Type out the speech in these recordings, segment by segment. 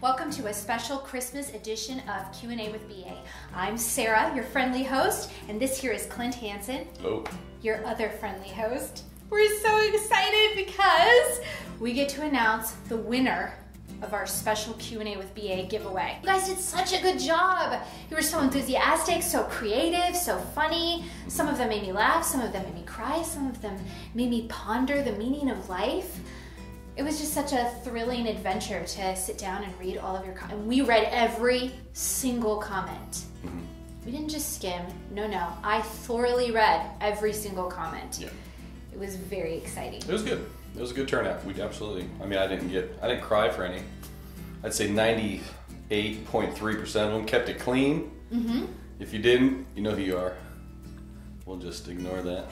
Welcome to a special Christmas edition of Q&A with BA. I'm Sarah, your friendly host, and this here is Clint Hansen, your other friendly host. We're so excited because we get to announce the winner of our special Q&A with BA giveaway. You guys did such a good job. You were so enthusiastic, so creative, so funny. Some of them made me laugh, some of them made me cry, some of them made me ponder the meaning of life. It was just such a thrilling adventure to sit down and read all of your comments. We read every single comment. We didn't just skim, no. I thoroughly read every single comment. Yeah. It was very exciting. It was good. It was a good turnout. We absolutely, I didn't cry for any. I'd say 98.3% of them kept it clean. If you didn't, you know who you are. We'll just ignore that.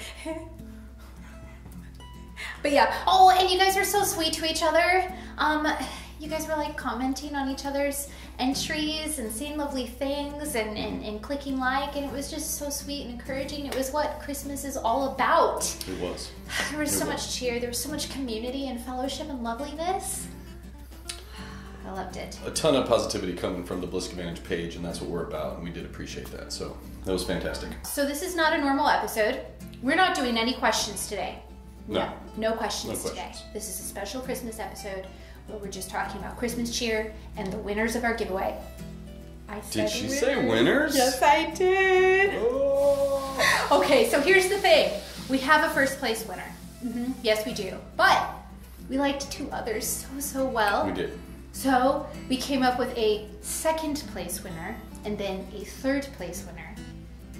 But yeah, oh, and you guys were so sweet to each other. You guys were like commenting on each other's entries and saying lovely things and clicking like, and it was just so sweet and encouraging. It was what Christmas is all about. It was. There was so much cheer, there was so much community and fellowship and loveliness. I loved it. A ton of positivity coming from the Ballistic Advantage page, and that's what we're about, and we did appreciate that, so that was fantastic. So this is not a normal episode. We're not doing any questions today. No questions today. This is a special Christmas episode where we're just talking about Christmas cheer and the winners of our giveaway. Did she say winners? Yes, I did. Oh. Okay, so here's the thing. We have a first place winner. Yes, we do. But we liked two others so well. We did. So we came up with a second place winner and then a third place winner.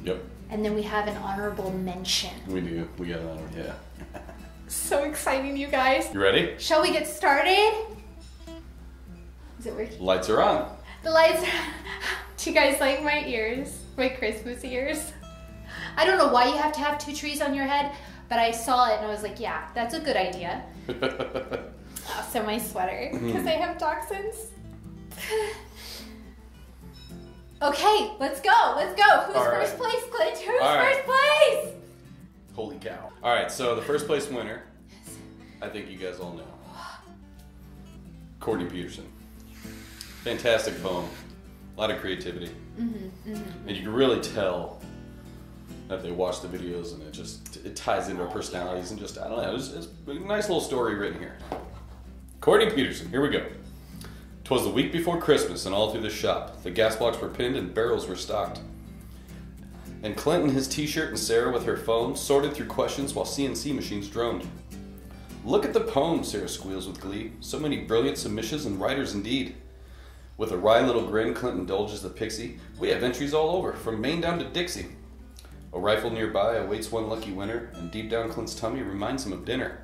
Yep. And then we have an honorable mention. We do. We got an honor, yeah. So exciting, you guys. You ready? Shall we get started? Is it working? Lights are on. The lights are on. Do you guys like my ears? My Christmas ears? I don't know why you have to have two trees on your head, but I saw it and I was like, yeah, that's a good idea. Also my sweater, because I have dachshunds. Okay, let's go. Who's first place, Clint? Who's first place? Holy cow. All right, so the first place winner, I think you guys all know. Courtney Peterson. Fantastic poem. A lot of creativity. And you can really tell that they watch the videos and it ties into our personalities and just, I don't know, it's a nice little story written here. Courtney Peterson, here we go. 'Twas the week before Christmas, and all through the shop, the gas blocks were pinned and barrels were stocked. And Clint in his t-shirt and Sarah with her phone sorted through questions while CNC machines droned. Look at the poem, Sarah squeals with glee. So many brilliant submissions and writers indeed. With a wry little grin, Clint indulges the pixie. We have entries all over, from Maine down to Dixie. A rifle nearby awaits one lucky winner, and deep down Clint's tummy reminds him of dinner.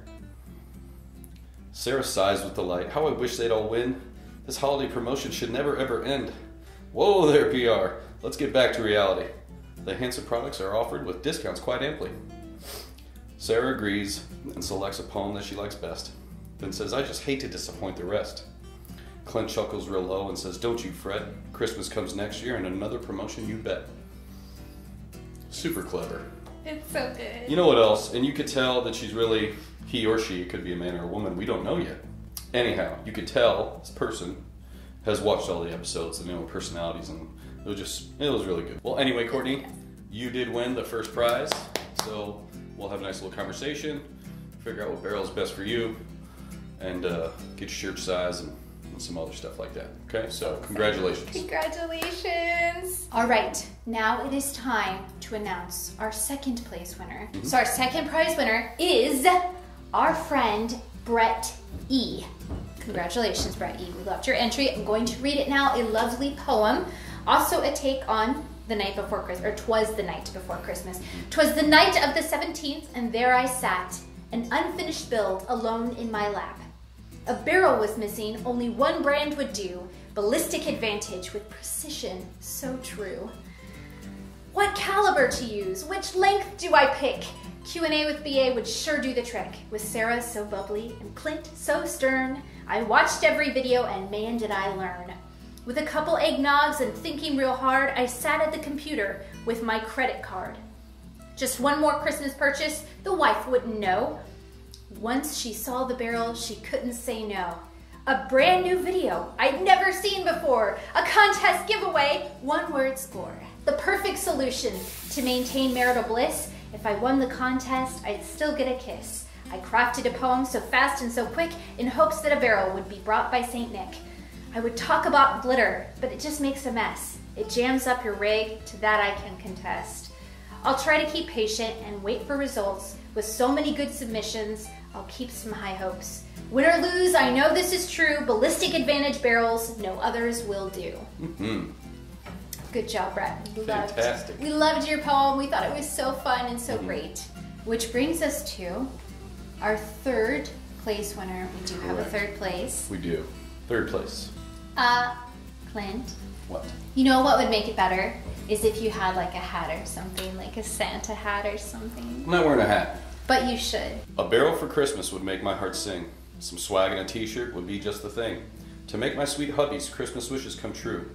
Sarah sighs with delight. How I wish they'd all win. This holiday promotion should never ever end. Whoa there, PR. Let's get back to reality. The Hansen products are offered with discounts quite amply. Sarah agrees and selects a poem that she likes best, then says, I just hate to disappoint the rest. Clint chuckles real low and says, don't you fret. Christmas comes next year and another promotion you bet. Super clever. It's so good. You know what else? And you could tell that she's really, he or she, could be a man or a woman, we don't know yet. Anyhow, you could tell this person has watched all the episodes and know personalities, and it was really good. Well, anyway, Courtney, you did win the first prize, so we'll have a nice little conversation, figure out what barrel is best for you, and get your shirt size and some other stuff like that. Okay, so congratulations. Congratulations. All right, now it is time to announce our second place winner. So our second prize winner is our friend Brett E. Congratulations, Brett E. We loved your entry. I'm going to read it now. A lovely poem. Also a take on the night before Christmas, or 'twas the night before Christmas. 'Twas the night of the 17th, and there I sat, an unfinished build, alone in my lap. A barrel was missing, only one brand would do. Ballistic Advantage with precision so true. What caliber to use? Which length do I pick? Q&A with BA would sure do the trick. With Sarah so bubbly and Clint so stern, I watched every video and man did I learn. With a couple eggnogs and thinking real hard, I sat at the computer with my credit card. Just one more Christmas purchase, the wife wouldn't know. Once she saw the barrel, she couldn't say no. a brand new video I'd never seen before, a contest giveaway, one-word score. The perfect solution to maintain marital bliss. If I won the contest, I'd still get a kiss. I crafted a poem so fast and so quick in hopes that a barrel would be brought by St. Nick. I would talk about glitter, but it just makes a mess. It jams up your rig, to that I can contest. I'll try to keep patient and wait for results. With so many good submissions, I'll keep some high hopes. Win or lose, I know this is true. Ballistic advantage barrels, no others will do. Good job, Brett. Fantastic. We loved your poem. We thought it was so fun and so great. Which brings us to our third place winner. We do have a third place. We do. Third place. Clint. What? You know what would make it better? Is if you had like a hat or something, like a Santa hat or something. I'm not wearing a hat. But you should. A barrel for Christmas would make my heart sing. Some swag and a t-shirt would be just the thing. To make my sweet hubby's Christmas wishes come true.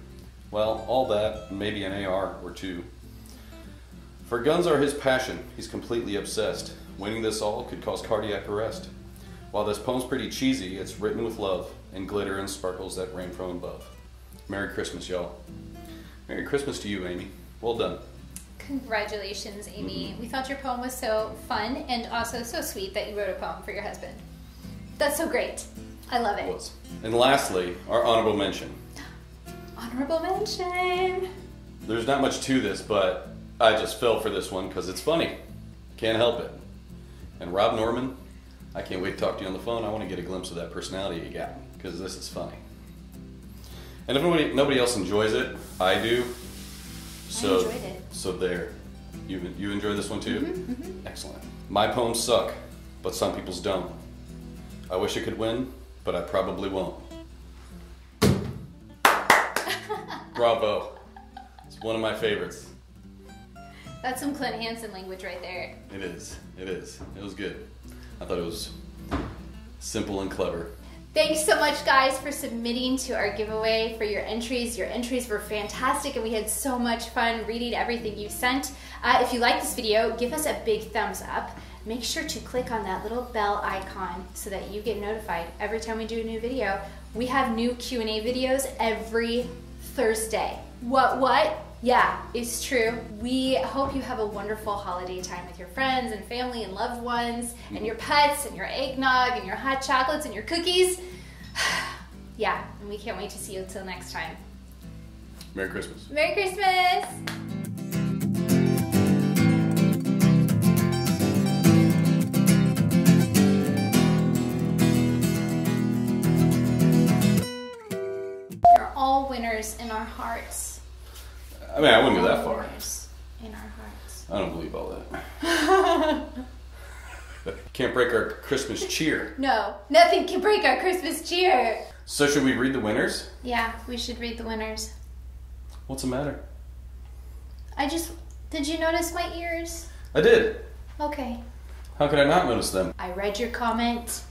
Well, all that, and maybe an AR or two. For guns are his passion, he's completely obsessed. Winning this all could cause cardiac arrest. While this poem's pretty cheesy, it's written with love, and glitter and sparkles that rain from above. Merry Christmas, y'all. Merry Christmas to you, Amy. Well done. Congratulations, Amy. We thought your poem was so fun and also so sweet that you wrote a poem for your husband. That's so great. I love it. It was. And lastly, our honorable mention. Honorable mention. There's not much to this, but I just fell for this one because it's funny. Can't help it. And Rob Norman, I can't wait to talk to you on the phone. I want to get a glimpse of that personality you got because this is funny. And if nobody else enjoys it, I do. So, I enjoyed it. So there. You enjoy this one too? Excellent. My poems suck, but some people's don't. I wish I could win, but I probably won't. Bravo. It's one of my favorites. That's some Clint Hansen language right there. It is. It is. It was good. I thought it was simple and clever. Thanks so much, guys, for submitting to our giveaway for your entries. Your entries were fantastic, and we had so much fun reading everything you sent. If you like this video, give us a big thumbs up. Make sure to click on that little bell icon so that you get notified every time we do a new video. We have new Q&A videos every Thursday. What? Yeah, it's true. We hope you have a wonderful holiday time with your friends and family and loved ones and your pets and your eggnog and your hot chocolates and your cookies. Yeah, and we can't wait to see you until next time. Merry Christmas. Merry Christmas! You're all winners in our hearts. I mean, I wouldn't go that far. In our hearts. I don't believe all that. Can't break our Christmas cheer. No, nothing can break our Christmas cheer. So should we read the winners? Yeah, we should read the winners. What's the matter? Did you notice my ears? I did. Okay. How could I not notice them? I read your comment,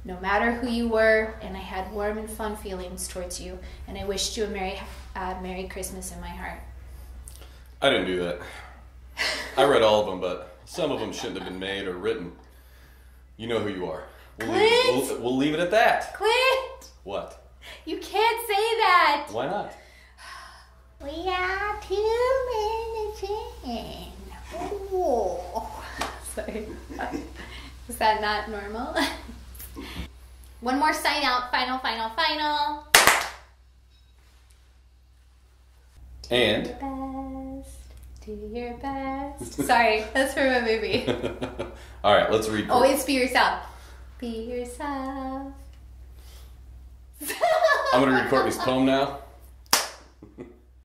no matter who you were, and I had warm and fun feelings towards you, and I wished you a Merry Christmas in my heart. I didn't do that. I read all of them, but some of them shouldn't have been made or written. You know who you are. We'll leave it at that. Clint! What? You can't say that! Why not? We are 2 minutes in. Oh. Sorry. Is that not normal? One more sign out. Final. And? Do your best. Sorry, that's from a movie. All right, let's read. Always be yourself. Be yourself. I'm going to read Courtney's poem now.